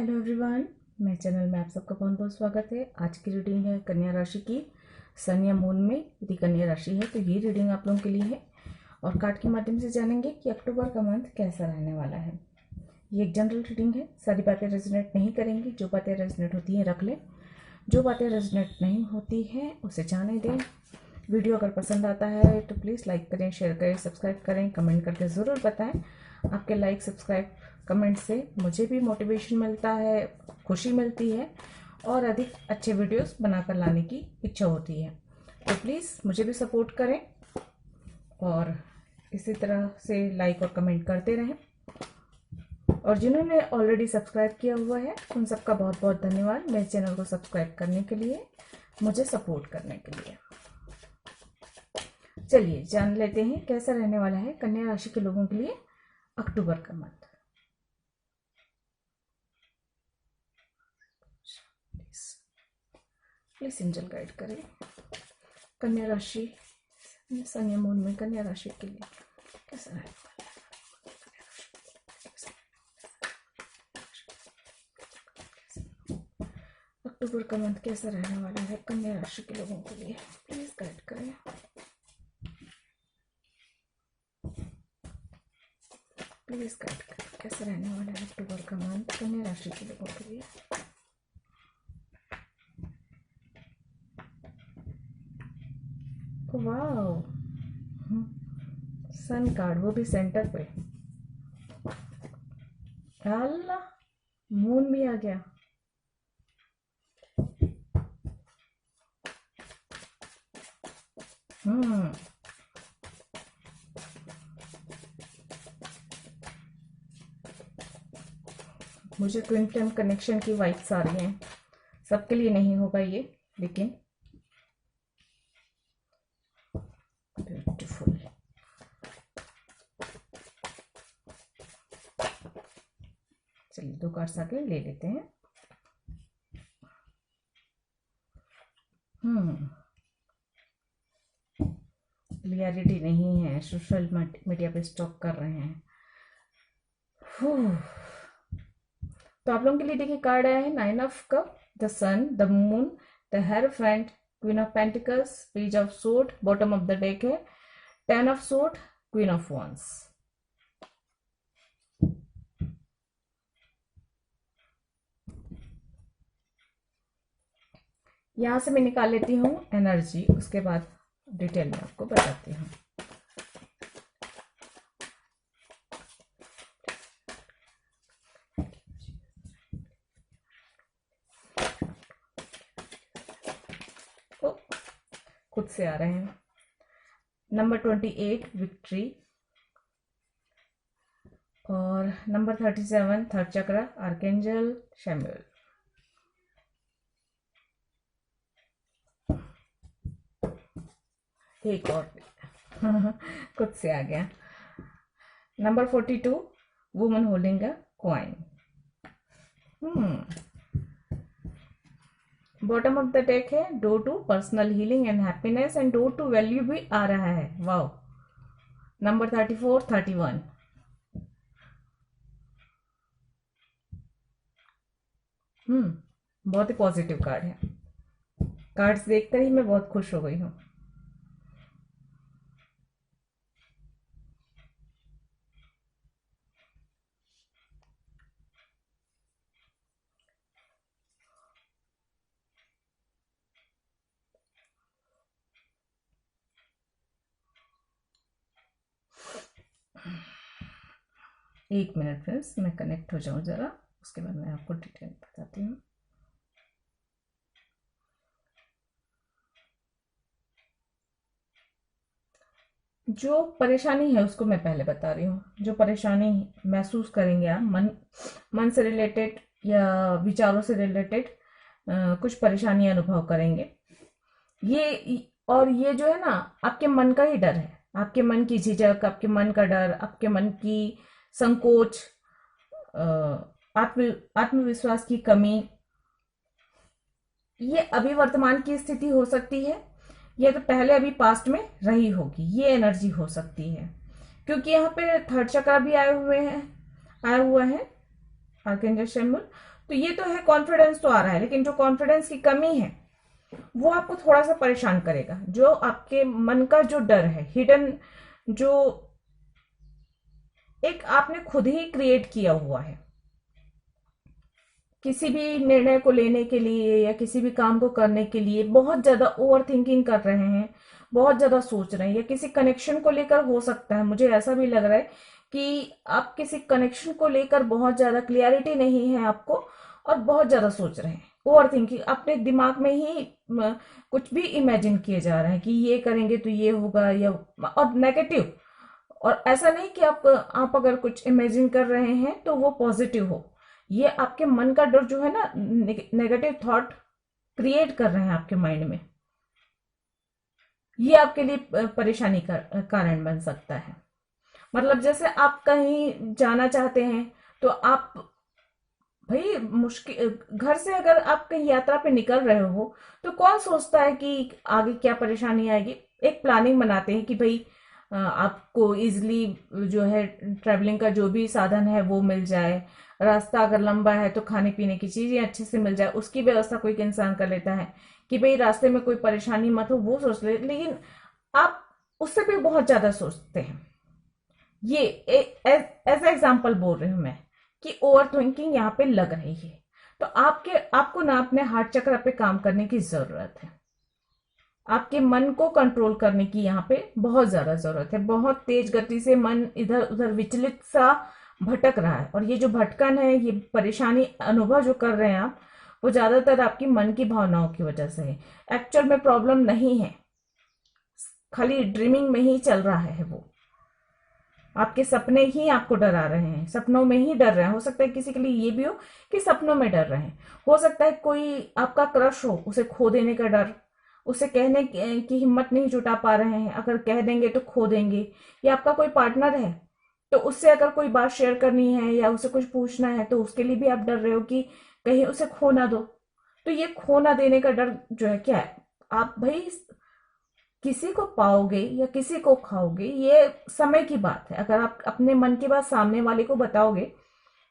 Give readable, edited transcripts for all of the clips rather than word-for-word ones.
Hello everyone, मेरे channel में आप सबका बहुत बहुत स्वागत है। आज की रीडिंग है कन्या राशि की। सन या मून में यदि कन्या राशि है तो ये रीडिंग आप लोगों के लिए है और कार्ड के माध्यम से जानेंगे कि अक्टूबर का मंथ कैसा रहने वाला है। ये एक जनरल रीडिंग है, सारी बातें रेजोनेट नहीं करेंगी। जो बातें रेजोनेट होती हैं रख लें, जो बातें रेजोनेट नहीं होती हैं उसे जाने दें। वीडियो अगर पसंद आता है तो प्लीज़ लाइक करें, शेयर करें, सब्सक्राइब करें, कमेंट करके ज़रूर बताएं। आपके लाइक, सब्सक्राइब, कमेंट से मुझे भी मोटिवेशन मिलता है, खुशी मिलती है और अधिक अच्छे वीडियोस बनाकर लाने की इच्छा होती है। तो प्लीज़ मुझे भी सपोर्ट करें और इसी तरह से लाइक और कमेंट करते रहें। और जिन्होंने ऑलरेडी सब्सक्राइब किया हुआ है उन सबका बहुत बहुत धन्यवाद मेरे चैनल को सब्सक्राइब करने के लिए, मुझे सपोर्ट करने के लिए। चलिए जान लेते हैं कैसा रहने वाला है कन्या राशि के लोगों के लिए अक्टूबर का मंथ। प्लीज एंजल गाइड करें कन्या राशि सन या मून में कन्या राशि के लिए कैसा रहने वाला है। अक्टूबर का मंथ कैसा रहने वाला है कन्या राशि के लोगों के लिए, प्लीज गाइड करें। प्लीज गाइड करें कैसा रहने वाला है अक्टूबर का मंथ कन्या राशि के लोगों के लिए। वाओ, सन कार्ड, वो भी सेंटर पे। अल्लाह, मून भी आ गया। मुझे ट्विन फ्लेम कनेक्शन की वाइब्स आ रही हैं। सबके लिए नहीं होगा ये, लेकिन ब्यूटीफुल। चलिए दो कार्ड्स आगे ले लेते हैं। क्लियरिटी नहीं है, सोशल मीडिया पे स्टॉक कर रहे हैं। तो आप लोगों के लिए देखिए कार्ड आया है 9 of cup, the sun, the moon, the hierophant, queen of pentacles, page of sword. Bottom of the deck है 10 of sword, queen of wands. यहां से मैं निकाल लेती हूँ एनर्जी, उसके बाद डिटेल में आपको बताती हूँ। खुद से आ रहे हैं। नंबर 28 विक्ट्री और number 37 third chakra archangel Chamuel. एक और खुद से आ गया। Number 42 woman holding a coin. Bottom of the deck है door to personal healing and happiness, and door to value भी आ रहा है। वाओ। नंबर 34 31। बहुत ही पॉजिटिव कार्ड है। कार्ड्स देखकर ही मैं बहुत खुश हो गई हूँ। एक मिनट फ्रेंड्स, मैं कनेक्ट हो जाऊं जरा, उसके बाद मैं आपको डिटेल बताती हूँ। जो परेशानी है उसको मैं पहले बता रही हूँ। जो परेशानी महसूस करेंगे आप मन से रिलेटेड या विचारों से रिलेटेड कुछ परेशानी अनुभव करेंगे ये। और ये जो है ना, आपके मन का ही डर है, आपके मन की झिझक, आपके मन का डर, आपके मन की संकोच, आत्मविश्वास की कमी। ये अभी वर्तमान की स्थिति हो सकती है, ये तो पहले अभी पास्ट में रही होगी। ये एनर्जी हो सकती है क्योंकि यहाँ पे थर्ड चक्र भी आया हुआ है आर्केंजल शैमुएल। तो ये तो है, कॉन्फिडेंस तो आ रहा है, लेकिन जो कॉन्फिडेंस की कमी है वो आपको थोड़ा सा परेशान करेगा। जो आपके मन का जो डर है, हिडन, जो एक आपने खुद ही क्रिएट किया हुआ है, किसी भी निर्णय को लेने के लिए या किसी भी काम को करने के लिए बहुत ज्यादा ओवर थिंकिंग कर रहे हैं, बहुत ज्यादा सोच रहे हैं, या किसी कनेक्शन को लेकर हो सकता है, मुझे ऐसा भी लग रहा है कि आप किसी कनेक्शन को लेकर बहुत ज्यादा क्लियरिटी नहीं है आपको, और बहुत ज्यादा सोच रहे हैं, ओवर थिंकिंग अपने दिमाग में ही कुछ भी इमेजिन किए जा रहे हैं कि ये करेंगे तो ये होगा, या और नेगेटिव। और ऐसा नहीं कि आप अगर कुछ इमेजिन कर रहे हैं तो वो पॉजिटिव हो, ये आपके मन का डर जो है ना, नेगेटिव थॉट क्रिएट कर रहे हैं आपके माइंड में, ये आपके लिए परेशानी का कारण बन सकता है। मतलब जैसे आप कहीं जाना चाहते हैं, तो आप भाई मुश्किल, घर से अगर आप कहीं यात्रा पे निकल रहे हो तो कौन सोचता है कि आगे क्या परेशानी आएगी। एक प्लानिंग बनाते हैं कि भाई आपको इजिली जो है ट्रैवलिंग का जो भी साधन है वो मिल जाए, रास्ता अगर लंबा है तो खाने पीने की चीजें अच्छे से मिल जाए, उसकी व्यवस्था कोई इंसान कर लेता है कि भाई रास्ते में कोई परेशानी मत हो, वो सोच ले। लेकिन आप उससे भी बहुत ज्यादा सोचते हैं। ये एज एग्जाम्पल बोल रही हूं मैं कि ओवर थिंकिंग यहाँ पे लग रही है। तो आपको ना अपने हार्ट चक्र पे काम करने की जरूरत है, आपके मन को कंट्रोल करने की यहाँ पे बहुत ज्यादा जरूरत है। बहुत तेज गति से मन इधर उधर विचलित सा भटक रहा है, और ये जो भटकन है, ये परेशानी अनुभव जो कर रहे हैं आप, वो ज्यादातर आपकी मन की भावनाओं की वजह से है। एक्चुअल में प्रॉब्लम नहीं है, खाली ड्रीमिंग में ही चल रहा है वो। आपके सपने ही आपको डरा रहे हैं, सपनों में ही डर रहे हैं। हो सकता है किसी के लिए ये भी हो कि सपनों में डर रहे हैं, हो सकता है कोई आपका क्रश हो, उसे खो देने का डर, उसे कहने की हिम्मत नहीं जुटा पा रहे हैं, अगर कह देंगे तो खो देंगे। या आपका कोई पार्टनर है, तो उससे अगर कोई बात शेयर करनी है या उसे कुछ पूछना है, तो उसके लिए भी आप डर रहे हो कि कहीं उसे खो ना दो। तो ये खो ना देने का डर जो है क्या है, आप भाई किसी को पाओगे या किसी को खाओगे, ये समय की बात है। अगर आप अपने मन की बात सामने वाले को बताओगे,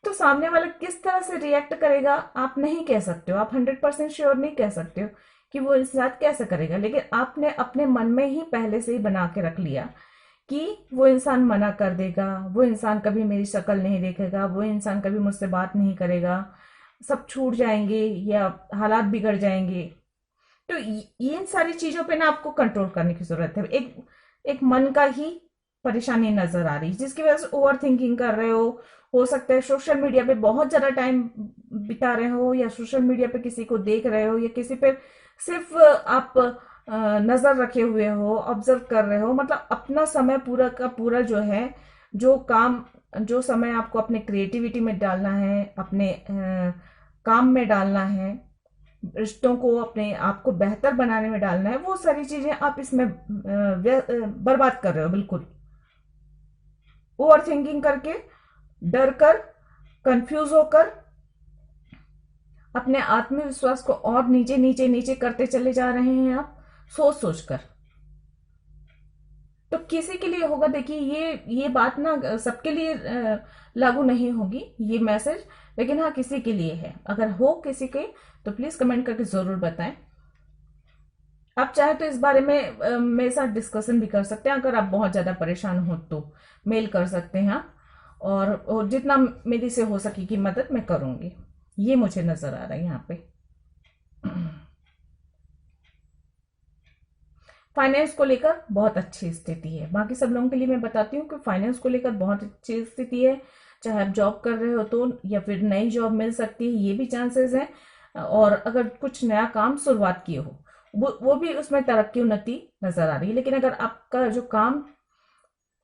तो सामने वाला किस तरह से रिएक्ट करेगा आप नहीं कह सकते हो, आप 100% श्योर नहीं कह सकते हो कि वो इस साथ कैसे करेगा। लेकिन आपने अपने मन में ही पहले से ही बना के रख लिया कि वो इंसान मना कर देगा, वो इंसान कभी मेरी शक्ल नहीं देखेगा, वो इंसान कभी मुझसे बात नहीं करेगा, सब छूट जाएंगे या हालात बिगड़ जाएंगे। तो ये इन सारी चीजों पे ना आपको कंट्रोल करने की जरूरत है। एक मन का ही परेशानी नजर आ रही है, जिसकी वजह से ओवर थिंकिंग कर रहे हो सकता है सोशल मीडिया पे बहुत ज्यादा टाइम बिता रहे हो, या सोशल मीडिया पे किसी को देख रहे हो, या किसी पे सिर्फ आप नजर रखे हुए हो, ऑब्जर्व कर रहे हो। मतलब अपना समय पूरा का पूरा जो है, जो काम, जो समय आपको अपने क्रिएटिविटी में डालना है, अपने काम में डालना है, रिश्तों को अपने आप को बेहतर बनाने में डालना है, वो सारी चीजें आप इसमें बर्बाद कर रहे हो बिल्कुल। ओवर थिंकिंग करके, डर कर, कंफ्यूज होकर, अपने आत्मविश्वास को और नीचे नीचे नीचे करते चले जा रहे हैं आप, सोच सोच कर। तो किसी के लिए होगा, देखिए ये बात ना सबके लिए लागू नहीं होगी ये मैसेज, लेकिन हाँ किसी के लिए है। अगर हो किसी के, तो प्लीज कमेंट करके जरूर बताएं। आप चाहे तो इस बारे में मेरे साथ डिस्कशन भी कर सकते हैं। अगर आप बहुत ज्यादा परेशान हो तो मेल कर सकते हैं आप, और जितना मेरी से हो सकेगी मदद मैं करूंगी। ये मुझे नजर आ रहा है यहाँ पे। फाइनेंस को लेकर बहुत अच्छी स्थिति है। बाकी सब लोगों के लिए मैं बताती हूँ कि फाइनेंस को लेकर बहुत अच्छी स्थिति है। चाहे आप जॉब कर रहे हो तो, या फिर नई जॉब मिल सकती है, ये भी चांसेस हैं। और अगर कुछ नया काम शुरुआत किए हो, वो भी उसमें तरक्की उन्नति नजर आ रही है। लेकिन अगर आपका जो काम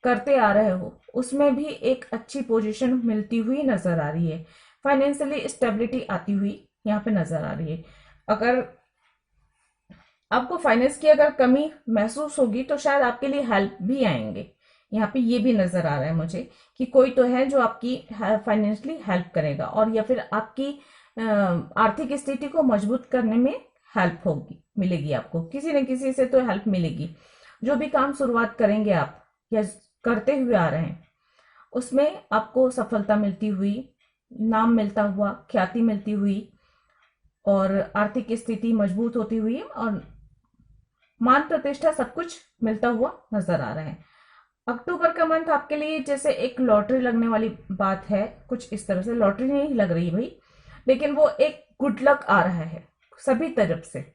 करते आ रहे हो उसमें भी एक अच्छी पोजीशन मिलती हुई नजर आ रही है, फाइनेंशियली स्टेबिलिटी आती हुई यहाँ पे नजर आ रही है। अगर आपको फाइनेंस की अगर कमी महसूस होगी तो शायद आपके लिए हेल्प भी आएंगे। यहाँ पे ये भी नजर आ रहा है मुझे कि कोई तो है जो आपकी फाइनेंशियली हेल्प करेगा, और या फिर आपकी आर्थिक स्थिति को मजबूत करने में हेल्प होगी, मिलेगी आपको, किसी न किसी से तो हेल्प मिलेगी। जो भी काम शुरुआत करेंगे आप या करते हुए आ रहे हैं, उसमें आपको सफलता मिलती हुई नाम मिलता हुआ, ख्याति मिलती हुई और आर्थिक स्थिति मजबूत होती हुई और मान प्रतिष्ठा सब कुछ मिलता हुआ नजर आ रहा है। अक्टूबर का मंथ आपके लिए जैसे एक लॉटरी लगने वाली बात है, कुछ इस तरह से। लॉटरी नहीं लग रही भाई, लेकिन वो एक गुड लक आ रहा है सभी तरफ से।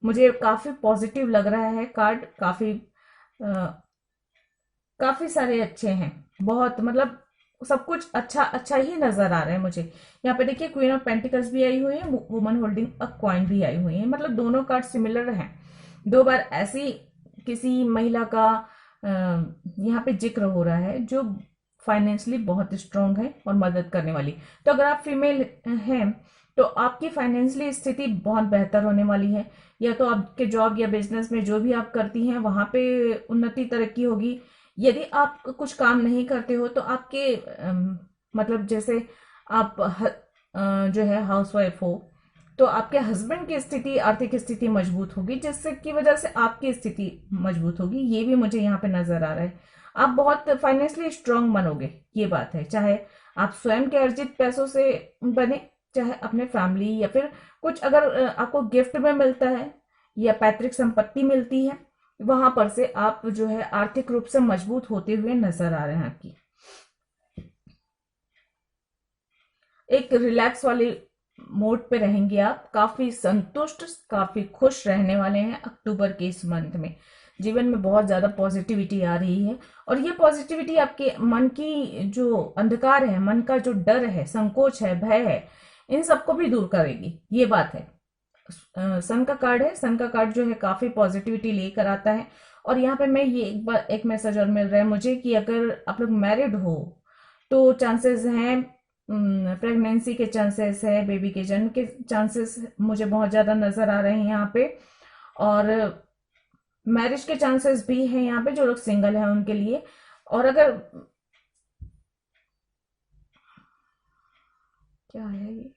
मुझे काफी पॉजिटिव लग रहा है कार्ड, काफी सारे अच्छे हैं, बहुत मतलब सब कुछ अच्छा अच्छा ही नजर आ रहा है मुझे। यहाँ पे देखिए क्वीन ऑफ पेंटिकल्स भी आई हुई है, वुमन होल्डिंग अ कॉइन भी आई हुई है, मतलब दोनों कार्ड सिमिलर हैं। दो बार ऐसी किसी महिला का यहाँ पे जिक्र हो रहा है जो फाइनेंशियली बहुत स्ट्रांग है और मदद करने वाली। तो अगर आप फीमेल हैं तो आपकी फाइनेंशियली स्थिति बहुत बेहतर होने वाली है, या तो आपके जॉब या बिजनेस में जो भी आप करती हैं वहां पे उन्नति तरक्की होगी। यदि आप कुछ काम नहीं करते हो तो आपके मतलब जैसे आप जो है हाउसवाइफ हो तो आपके हस्बैंड की स्थिति, आर्थिक स्थिति मजबूत होगी, जिससे की वजह से आपकी स्थिति मजबूत होगी। ये भी मुझे यहाँ पे नजर आ रहा है। आप बहुत फाइनेंशियली स्ट्रांग बनोगे, ये बात है। चाहे आप स्वयं के अर्जित पैसों से बने, चाहे अपने फैमिली, या फिर कुछ अगर आपको गिफ्ट में मिलता है या पैतृक संपत्ति मिलती है, वहां पर से आप जो है आर्थिक रूप से मजबूत होते हुए नजर आ रहे हैं। आपकी एक रिलैक्स वाली मोड पे रहेंगे आप, काफी संतुष्ट, काफी खुश रहने वाले हैं अक्टूबर के इस मंथ में। जीवन में बहुत ज्यादा पॉजिटिविटी आ रही है और ये पॉजिटिविटी आपके मन की जो अंधकार है, मन का जो डर है, संकोच है, भय है, इन सबको भी दूर करेगी, ये बात है। सन का कार्ड है, सन का कार्ड जो है काफी पॉजिटिविटी लेकर आता है। और यहाँ पे मैं ये एक मैसेज और मिल रहा है मुझे कि अगर आप लोग मैरिड हो तो चांसेस हैं, प्रेगनेंसी के चांसेस है, बेबी के जन्म के चांसेस मुझे बहुत ज्यादा नजर आ रहे हैं यहाँ पे। और मैरिज के चांसेस भी हैं यहाँ पे, जो लोग सिंगल हैं उनके लिए। और अगर क्या है ये,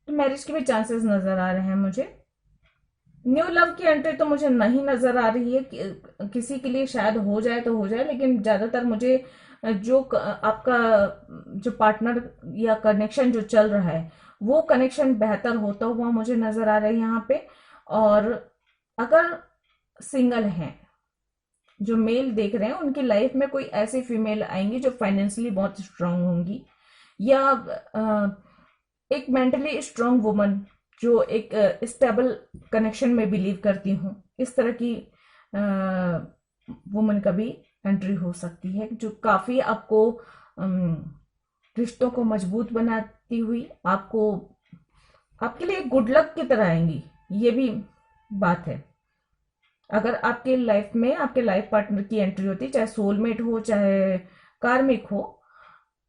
तो मैरिज के भी चांसेस नजर आ रहे हैं मुझे। न्यू लव की एंट्री तो मुझे नहीं नजर आ रही है कि किसी के लिए शायद हो जाए तो हो जाए, लेकिन ज्यादातर मुझे आपका जो पार्टनर या कनेक्शन जो चल रहा है वो कनेक्शन बेहतर होता हुआ मुझे नजर आ रहा है यहाँ पे। और अगर सिंगल हैं, जो मेल देख रहे हैं, उनकी लाइफ में कोई ऐसी फीमेल आएंगी जो फाइनेंशियली बहुत स्ट्रांग होंगी, या एक मेंटली स्ट्रांग वुमन जो एक स्टेबल कनेक्शन में बिलीव करती हूँ, इस तरह की वुमन का भी एंट्री हो सकती है, जो काफी आपको रिश्तों को मजबूत बनाती हुई आपको, आपके लिए गुड लक की तरह आएंगी, ये भी बात है। अगर आपके लाइफ में आपके लाइफ पार्टनर की एंट्री होती, चाहे सोलमेट हो चाहे कार्मिक हो,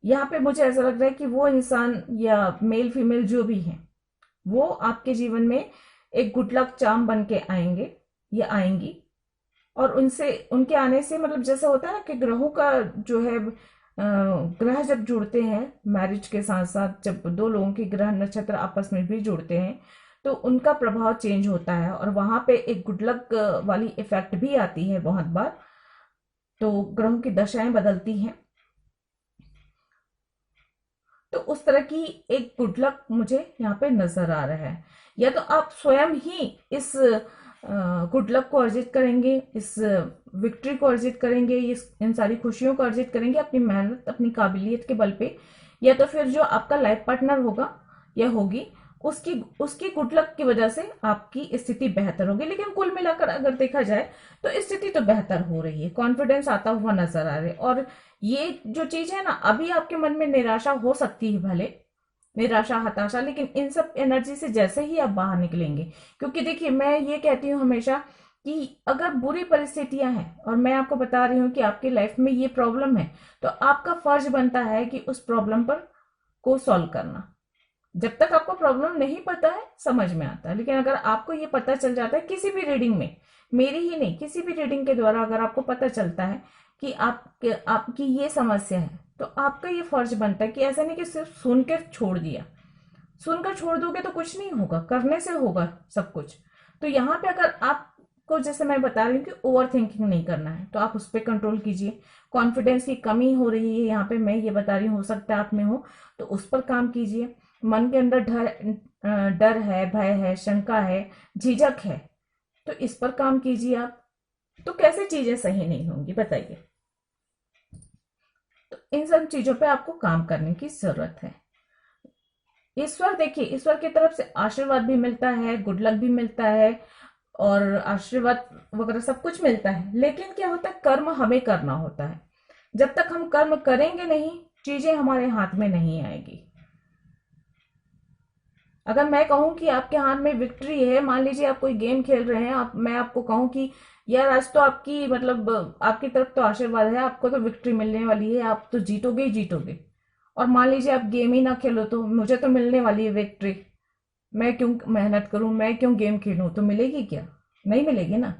यहाँ पे मुझे ऐसा लग रहा है कि वो इंसान या मेल फीमेल जो भी है वो आपके जीवन में एक गुड लक चार्म बन के आएंगे या आएंगी। और उनसे, उनके आने से मतलब जैसा होता है ना कि ग्रहों का जो है ग्रह जब जुड़ते हैं मैरिज के साथ साथ, जब दो लोगों के ग्रह नक्षत्र आपस में भी जुड़ते हैं तो उनका प्रभाव चेंज होता है और वहां पे एक गुड लक वाली इफेक्ट भी आती है बहुत बार। तो ग्रहों की दशाएं बदलती हैं, तो उस तरह की एक गुड लक मुझे यहाँ पे नजर आ रहा है। या तो आप स्वयं ही इस गुड लक को अर्जित करेंगे, इस विक्ट्री को अर्जित करेंगे, इन सारी खुशियों को अर्जित करेंगे अपनी मेहनत, अपनी काबिलियत के बल पे, या तो फिर जो आपका लाइफ पार्टनर होगा या होगी उसकी उसकी गुड लक की वजह से आपकी स्थिति बेहतर होगी। लेकिन कुल मिलाकर अगर देखा जाए तो स्थिति तो बेहतर हो रही है, कॉन्फिडेंस आता हुआ नजर आ रहा है। और ये जो चीज है ना, अभी आपके मन में निराशा हो सकती है, भले निराशा, हताशा, लेकिन इन सब एनर्जी से जैसे ही आप बाहर निकलेंगे, क्योंकि देखिए मैं ये कहती हूँ हमेशा कि अगर बुरी परिस्थितियां हैं और मैं आपको बता रही हूँ कि आपकी लाइफ में ये प्रॉब्लम है, तो आपका फर्ज बनता है कि उस प्रॉब्लम पर को सॉल्व करना। जब तक आपको प्रॉब्लम नहीं पता है समझ में आता है, लेकिन अगर आपको ये पता चल जाता है किसी भी रीडिंग में, मेरी ही नहीं किसी भी रीडिंग के द्वारा अगर आपको पता चलता है कि आपकी ये समस्या है, तो आपका ये फर्ज बनता है कि ऐसा नहीं कि सिर्फ सुनकर छोड़ दिया। सुनकर छोड़ दोगे तो कुछ नहीं होगा, करने से होगा सब कुछ। तो यहाँ पे अगर आप आपको जैसे मैं बता रही हूँ कि ओवर थिंकिंग नहीं करना है, तो आप उस पर कंट्रोल कीजिए। कॉन्फिडेंस की कमी हो रही है यहाँ पे, मैं ये बता रही हूँ, हो सकता है आप में हो, तो उस पर काम कीजिए। मन के अंदर डर है, भय है, शंका है, झिझक है, तो इस पर काम कीजिए आप। तो कैसे चीजें सही नहीं होंगी बताइए। तो इन सब चीजों पे आपको काम करने की जरूरत है। ईश्वर, देखिए ईश्वर की तरफ से आशीर्वाद भी मिलता है, गुड लक भी मिलता है, और आशीर्वाद वगैरह सब कुछ मिलता है, लेकिन क्या होता है, कर्म हमें करना होता है। जब तक हम कर्म करेंगे नहीं, चीजें हमारे हाथ में नहीं आएगी। अगर मैं कहूं कि आपके हाथ में विक्ट्री है, मान लीजिए आप कोई गेम खेल रहे हैं, मैं आपको कहूं कि यार आज तो आपकी मतलब आपकी तरफ तो आशीर्वाद है, आपको तो विक्ट्री मिलने वाली है, आप तो जीतोगे ही जीतोगे, और मान लीजिए आप गेम ही ना खेलो, तो मुझे तो मिलने वाली है विक्ट्री, मैं क्यों मेहनत करूं, मैं क्यों गेम खेलूं, तो मिलेगी क्या? नहीं मिलेगी ना।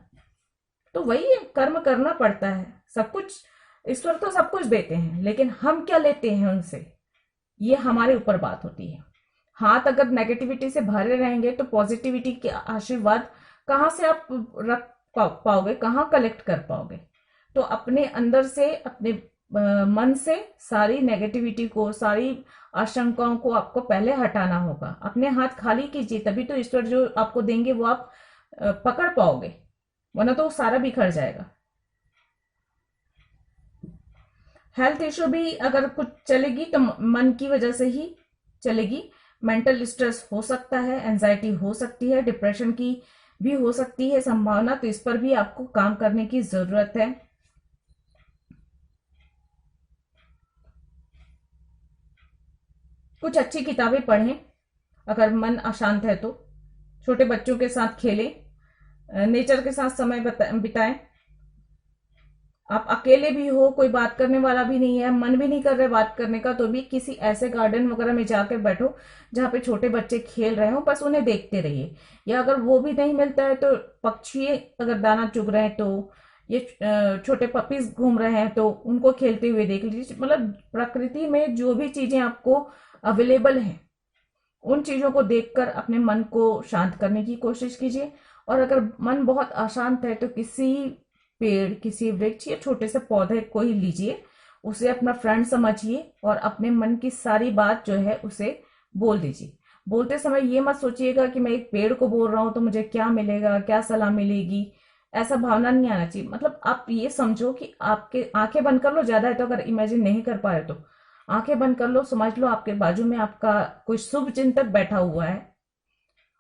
तो वही है, कर्म करना पड़ता है। सब कुछ ईश्वर तो सब कुछ देते हैं, लेकिन हम क्या लेते हैं उनसे, ये हमारे ऊपर बात होती है। हाथ अगर नेगेटिविटी से भरे रहेंगे तो पॉजिटिविटी के आशीर्वाद कहाँ से आप रख पाओगे, कहाँ कलेक्ट कर पाओगे? तो अपने अंदर से, अपने मन से सारी नेगेटिविटी को, सारी आशंकाओं को आपको पहले हटाना होगा। अपने हाथ खाली कीजिए, तभी तो ईश्वर जो आपको देंगे वो आप पकड़ पाओगे, वरना तो वो सारा बिखर जाएगा। हेल्थ इश्यू भी अगर कुछ चलेगी तो मन की वजह से ही चलेगी। मेंटल स्ट्रेस हो सकता है, एंजाइटी हो सकती है, डिप्रेशन की भी हो सकती है संभावना, तो इस पर भी आपको काम करने की जरूरत है। कुछ अच्छी किताबें पढ़ें, अगर मन अशांत है तो छोटे बच्चों के साथ खेलें, नेचर के साथ समय बिताएं। आप अकेले भी हो, कोई बात करने वाला भी नहीं है, मन भी नहीं कर रहा है बात करने का, तो भी किसी ऐसे गार्डन वगैरह में जाकर बैठो जहाँ पे छोटे बच्चे खेल रहे हो, बस उन्हें देखते रहिए। या अगर वो भी नहीं मिलता है तो पक्षी अगर दाना चुग रहे हैं, तो ये छोटे पपीज घूम रहे हैं तो उनको खेलते हुए देख लीजिए। मतलब प्रकृति में जो भी चीजें आपको अवेलेबल हैं, उन चीजों को देखकर अपने मन को शांत करने की कोशिश कीजिए। और अगर मन बहुत अशांत है तो किसी पेड़, किसी वृक्ष या छोटे से पौधे को ही लीजिए, उसे अपना फ्रेंड समझिए और अपने मन की सारी बात जो है उसे बोल दीजिए। बोलते समय ये मत सोचिएगा कि मैं एक पेड़ को बोल रहा हूं तो मुझे क्या मिलेगा, क्या सलाह मिलेगी, ऐसा भावना नहीं आना चाहिए। मतलब आप ये समझो कि आपके आंखें बंद कर लो, ज्यादा है तो अगर इमेजिन नहीं कर पा रहे तो आंखें बंद कर लो, समझ लो आपके बाजू में आपका कोई शुभ चिंतक बैठा हुआ है,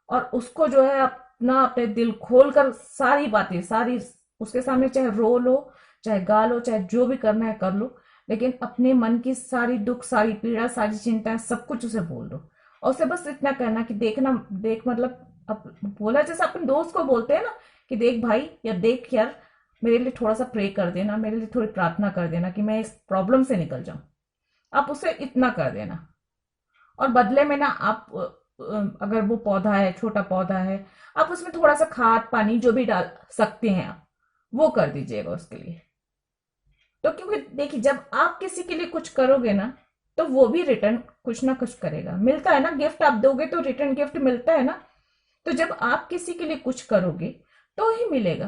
और उसको जो है अपना अपने दिल खोल कर सारी बातें, सारी उसके सामने, चाहे रो लो, चाहे गा लो, चाहे जो भी करना है कर लो, लेकिन अपने मन की सारी दुख, सारी पीड़ा, सारी चिंताएं सब कुछ उसे बोल दो। और उसे बस इतना कहना कि देखना, देख मतलब अब बोला जैसे अपन दोस्त को बोलते हैं ना कि देख भाई या देख यार, मेरे लिए थोड़ा सा प्रे कर देना, मेरे लिए थोड़ी प्रार्थना कर देना कि मैं इस प्रॉब्लम से निकल जाऊं। आप उसे इतना कर देना, और बदले में ना आप अगर वो पौधा है, छोटा पौधा है, आप उसमें थोड़ा सा खाद पानी जो भी डाल सकते हैं आप वो कर दीजिएगा उसके लिए। तो क्योंकि देखिए जब आप किसी के लिए कुछ करोगे ना, तो वो भी रिटर्न कुछ ना कुछ करेगा। मिलता है ना गिफ्ट, आप दोगे तो रिटर्न गिफ्ट मिलता है ना। तो जब आप किसी के लिए कुछ करोगे तो ही मिलेगा।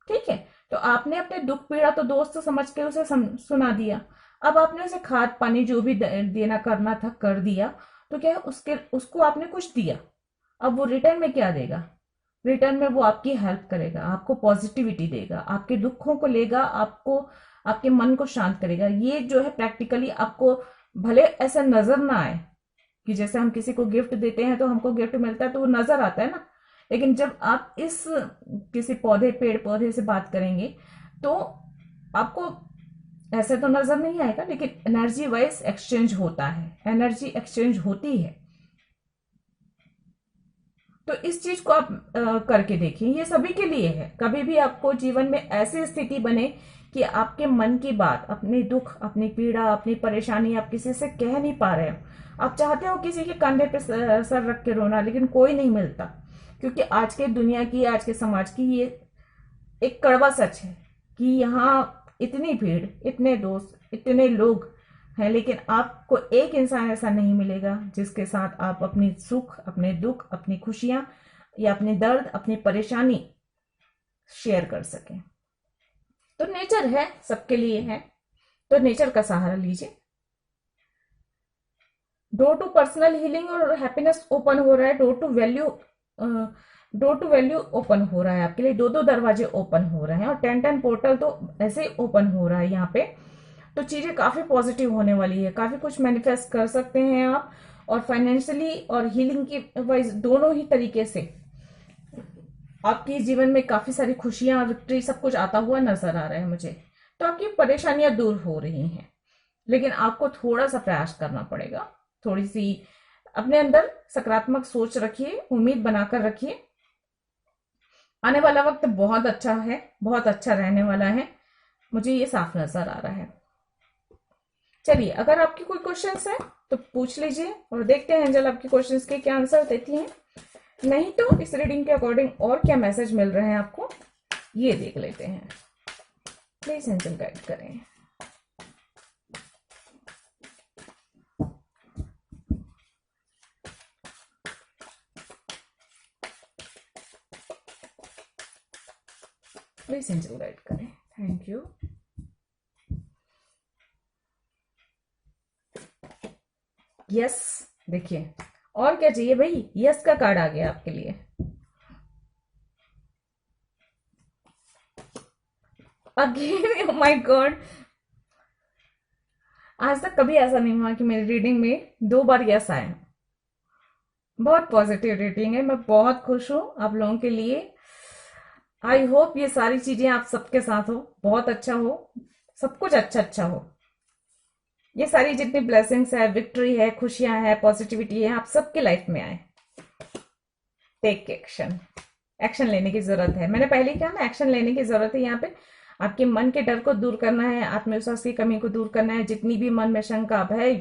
ठीक है, तो आपने अपने दुख पीड़ा तो दोस्त समझ के उसे सुना दिया, अब आपने उसे खाद पानी जो भी देना करना था कर दिया, तो क्या है, उसके उसको आपने कुछ दिया। अब वो रिटर्न में क्या देगा? रिटर्न में वो आपकी हेल्प करेगा, आपको पॉजिटिविटी देगा, आपके दुखों को लेगा, आपको आपके मन को शांत करेगा। ये जो है प्रैक्टिकली आपको भले ऐसा नजर ना आए कि जैसे हम किसी को गिफ्ट देते हैं तो हमको गिफ्ट मिलता है तो वो नजर आता है ना, लेकिन जब आप इस किसी पौधे, पेड़ पौधे से बात करेंगे तो आपको ऐसे तो नजर नहीं आएगा, लेकिन एनर्जी वाइज एक्सचेंज होता है, एनर्जी एक्सचेंज होती है। तो इस चीज को आप करके देखिए, ये सभी के लिए है। कभी भी आपको जीवन में ऐसी स्थिति बने कि आपके मन की बात, अपने दुख, अपनी पीड़ा, अपनी परेशानी आप किसी से कह नहीं पा रहे हो, आप चाहते हो किसी के कंधे पे सर रख के रोना, लेकिन कोई नहीं मिलता, क्योंकि आज के दुनिया की, आज के समाज की ये एक कड़वा सच है कि यहाँ इतनी भीड़, इतने दोस्त, इतने लोग हैं, लेकिन आपको एक इंसान ऐसा नहीं मिलेगा जिसके साथ आप अपनी सुख, अपने दुख, अपनी खुशियां या अपने दर्द, अपनी परेशानी शेयर कर सकें। तो नेचर है, सबके लिए है, तो नेचर का सहारा लीजिए। डोर टू पर्सनल हीलिंग और हैप्पीनेस ओपन हो रहा है, डोर टू वैल्यू ओपन हो रहा है आपके लिए, दो दो दरवाजे ओपन हो रहे हैं, और 10-10 पोर्टल तो ऐसे ही ओपन हो रहा है यहाँ पे। तो चीजें काफी पॉजिटिव होने वाली है, काफी कुछ मैनिफेस्ट कर सकते हैं आप, और फाइनेंशियली और हीलिंग की वाइज दोनों ही तरीके से आपके जीवन में काफी सारी खुशियां, विक्ट्री, सब कुछ आता हुआ नजर आ रहा है मुझे। तो आपकी परेशानियां दूर हो रही हैं, लेकिन आपको थोड़ा सा प्रयास करना पड़ेगा, थोड़ी सी अपने अंदर सकारात्मक सोच रखिए, उम्मीद बनाकर रखिए। आने वाला वक्त बहुत अच्छा है, बहुत अच्छा रहने वाला है, मुझे ये साफ नजर आ रहा है। चलिए, अगर आपकी कोई क्वेश्चंस है तो पूछ लीजिए और देखते हैं एंजल आपके क्वेश्चंस के क्या आंसर देती हैं। नहीं तो इस रीडिंग के अकॉर्डिंग और क्या मैसेज मिल रहे हैं आपको, ये देख लेते हैं। प्लीज एंजल गाइड करें। प्लीज एंजल गाइड करें, थैंक यू। यस, देखिए और क्या चाहिए भाई, यस का कार्ड आ गया आपके लिए। अगेन, oh माय गॉड, आज तक कभी ऐसा नहीं हुआ कि मेरी रीडिंग में 2 बार यस आए। बहुत पॉजिटिव रीडिंग है, मैं बहुत खुश हूं आप लोगों के लिए। आई होप ये सारी चीजें आप सबके साथ हो, बहुत अच्छा हो, सब कुछ अच्छा अच्छा हो। ये सारी जितनी ब्लेसिंग्स है, विक्ट्री है, खुशियां है, पॉजिटिविटी है, आप सबके लाइफ में आए। टेक एक्शन, एक्शन लेने की जरूरत है। मैंने पहले कहा ना, एक्शन लेने की जरूरत है। यहाँ पे आपके मन के डर को दूर करना है, आत्मविश्वास की कमी को दूर करना है, जितनी भी मन में शंका, भय,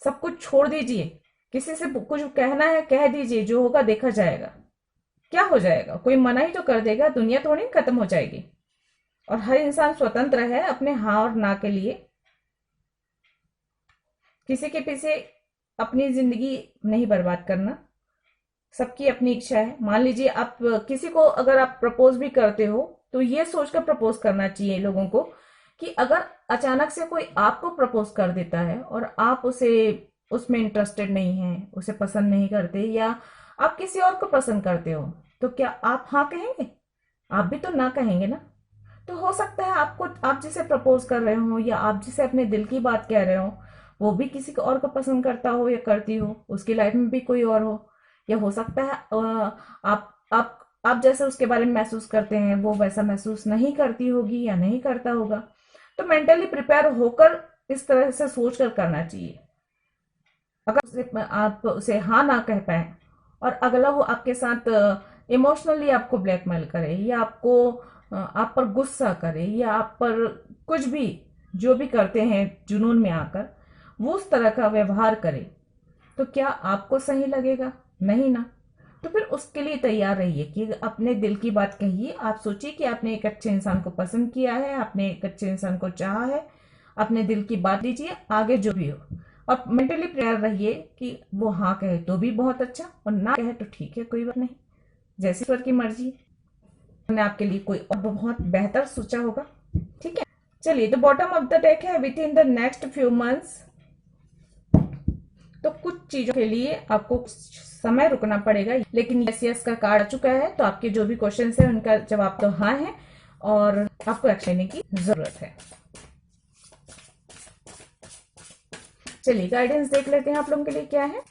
सब कुछ छोड़ दीजिए। किसी से कुछ कहना है कह दीजिए, जो होगा देखा जाएगा। क्या हो जाएगा, कोई मना ही तो कर देगा, दुनिया थोड़ी खत्म हो जाएगी। और हर इंसान स्वतंत्र है अपने हाँ और ना के लिए। किसी के पीछे अपनी जिंदगी नहीं बर्बाद करना, सबकी अपनी इच्छा है। मान लीजिए आप किसी को अगर आप प्रपोज भी करते हो तो ये सोचकर प्रपोज करना चाहिए लोगों को कि अगर अचानक से कोई आपको प्रपोज कर देता है और आप उसे उसमें इंटरेस्टेड नहीं है, उसे पसंद नहीं करते, या आप किसी और को पसंद करते हो, तो क्या आप हाँ कहेंगे? आप भी तो ना कहेंगे ना। तो हो सकता है आपको, आप जिसे प्रपोज कर रहे हो या आप जिसे अपने दिल की बात कह रहे हो, वो भी किसी को और को पसंद करता हो या करती हो, उसकी लाइफ में भी कोई और हो। या हो सकता है आप जैसे उसके बारे में महसूस करते हैं वो वैसा महसूस नहीं करती होगी या नहीं करता होगा। तो मेंटली प्रिपेयर होकर इस तरह से सोच कर करना चाहिए। अगर आप उसे हाँ ना कह पाए और अगला वो आपके साथ इमोशनली आपको ब्लैकमेल करे, या आप पर गुस्सा करे, या आप पर कुछ भी जो भी करते हैं जुनून में आकर, वो उस तरह का व्यवहार करे, तो क्या आपको सही लगेगा? नहीं ना। तो फिर उसके लिए तैयार रहिए कि अपने दिल की बात कहिए। आप सोचिए कि आपने एक अच्छे इंसान को पसंद किया है, आपने एक अच्छे इंसान को चाहा है, अपने दिल की बात दीजिए, आगे जो भी हो। और मेंटली प्रेयर रहिए कि वो हाँ कहे तो भी बहुत अच्छा, और ना कहे तो ठीक है, कोई बात नहीं, जैसी ईश्वर की मर्जी। मैंने आपके लिए कोई और बहुत बेहतर सोचा होगा। ठीक है, चलिए, तो बॉटम ऑफ द डेक है with in the next few months. तो कुछ चीजों के लिए आपको समय रुकना पड़ेगा, लेकिन यस यस का कार्ड आ चुका है, तो आपके जो भी क्वेश्चन है उनका जवाब तो हाँ है, और आपको एक्शन लेने की जरूरत है। चलिए, गाइडेंस देख लेते हैं आप लोगों के लिए क्या है।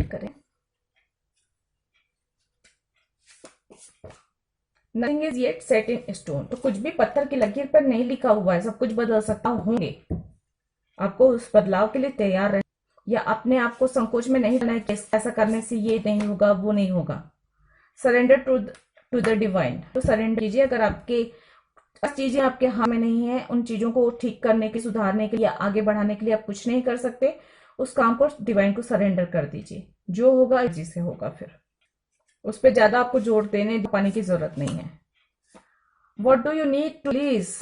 करें, nothing is yet set in stone. तो कुछ भी पत्थर की लकीर पर नहीं लिखा हुआ है, सब कुछ बदल सकता होंगे। आपको उस बदलाव के लिए तैयार रहे, या अपने आप को संकोच में नहीं रहना है कि ऐसा करने से ये नहीं होगा, वो नहीं होगा। Surrender to the divine. तो सरेंडर कीजिए। अगर आपके चीजें आपके हाथ में नहीं है, उन चीजों को ठीक करने के, सुधारने के लिए, आगे बढ़ाने के लिए आप कुछ नहीं कर सकते, उस काम को डिवाइन को सरेंडर कर दीजिए। जो होगा जिसे होगा, फिर उस पर ज्यादा आपको जोर देने पाने की जरूरत नहीं है। What do you need to release?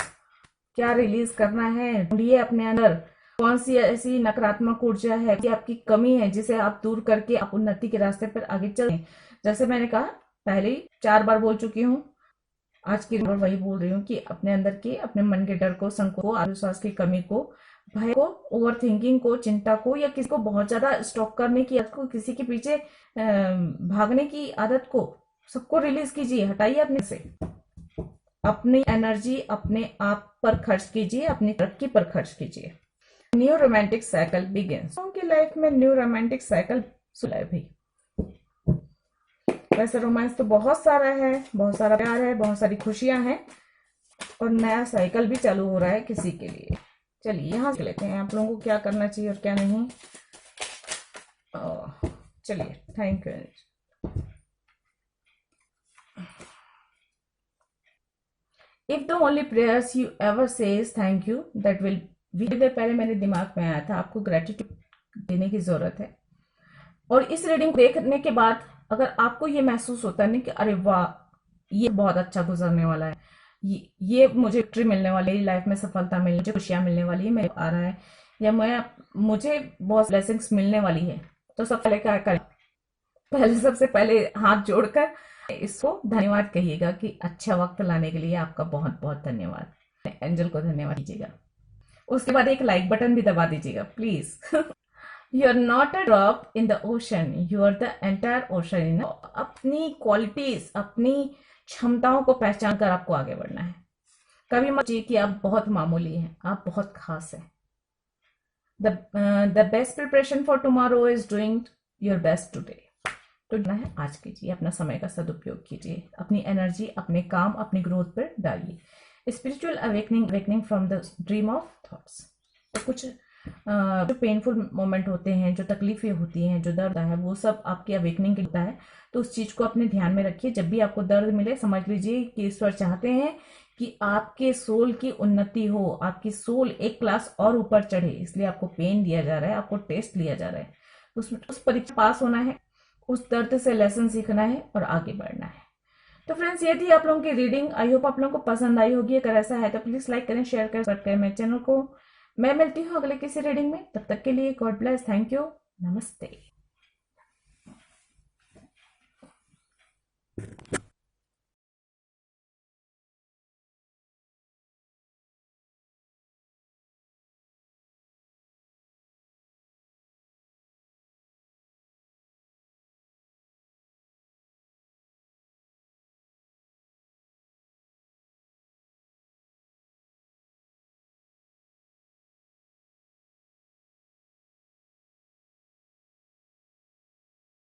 क्या रिलीज करना है? ढूंढिए अपने अंदर कौन सी ऐसी नकारात्मक ऊर्जा है कि आपकी कमी है, जिसे आप दूर करके आप उन्नति के रास्ते पर आगे चलें। जैसे मैंने कहा, पहले ही 4 बार बोल चुकी हूँ, आज की बार वही बोल रही हूँ कि अपने अंदर के, अपने मन के डर को, संकोच को, आत्मविश्वास की कमी को, भय को, ओवर थिंकिंग को, चिंता को, या किसी को बहुत ज्यादा स्टॉक करने की आदत को, किसी के पीछे भागने की आदत को, सबको रिलीज कीजिए, हटाइए अपने से। अपनी एनर्जी अपने आप पर खर्च कीजिए, अपनी तरक्की पर खर्च कीजिए। New romantic cycle begins. उनकी लाइफ में न्यू रोमांटिक साइकिल सुलह भी। वैसे रोमांस तो बहुत सारा है, बहुत सारा प्यार है, बहुत सारी खुशियां हैं, और नया साइकिल भी चालू हो रहा है किसी के लिए। चलिए यहां से लेते हैं आप लोगों को क्या करना चाहिए और क्या नहीं। चलिए, thank you. If the only prayers you ever says thank you that will be. पहले मेरे दिमाग में आया था, आपको ग्रेटिट्यूड देने की जरूरत है। और इस रीडिंग देखने के बाद अगर आपको ये महसूस होता है ना कि अरे वाह, ये बहुत अच्छा गुजरने वाला है, ये मुझे विक्ट्री मिलने वाली है, लाइफ में सफलता मिलने, मुझे खुशियां मिलने वाली है, मैं आ रहा है, या मुझे बहुत ब्लेसिंग्स मिलने वाली है, तो सबसे पहले क्या करें? पहले सबसे पहले हाथ जोड़कर इसको धन्यवाद कहिएगा कि अच्छा वक्त लाने के लिए आपका बहुत बहुत धन्यवाद। एंजल को धन्यवाद दीजिएगा। उसके बाद एक लाइक बटन भी दबा दीजिएगा please. You are not a drop in the ocean, you are the entire ocean. अपनी क्वालिटीज, अपनी क्षमताओं को पहचान कर आपको आगे बढ़ना है। कभी मत सोचिए कि आप बहुत मामूली हैं, आप बहुत खास हैं। The best preparation for tomorrow is doing your best today. तो ना है, आज कीजिए, अपना समय का सदुपयोग कीजिए, अपनी एनर्जी अपने काम, अपनी ग्रोथ पर डालिए। Spiritual awakening from the dream of thoughts. तो कुछ जो पेनफुल मोमेंट होते हैं, जो तकलीफें होती हैं, जो दर्द है, वो सब आपकी अवेकनिंग के होता है। तो उस चीज को अपने ध्यान में रखिए। जब भी आपको दर्द मिले, समझ लीजिए कि ईश्वर चाहते हैं कि आपके सोल की उन्नति हो, आपकी सोल एक क्लास और ऊपर चढ़े, इसलिए आपको पेन दिया जा रहा है, आपको टेस्ट लिया जा रहा है। उसमें उस परीक्षा पास होना है, उस दर्द से लेसन सीखना है और आगे बढ़ना है। तो फ्रेंड्स, ये थी आप लोगों की रीडिंग। आई होप आप लोगों को पसंद आई होगी। अगर ऐसा है तो प्लीज लाइक करें, शेयर करें, सब्सक्राइब करें मेरे चैनल को। मैं मिलती हूँ अगले किसी रीडिंग में। तब तक के लिए गॉड ब्लेस, थैंक यू, नमस्ते।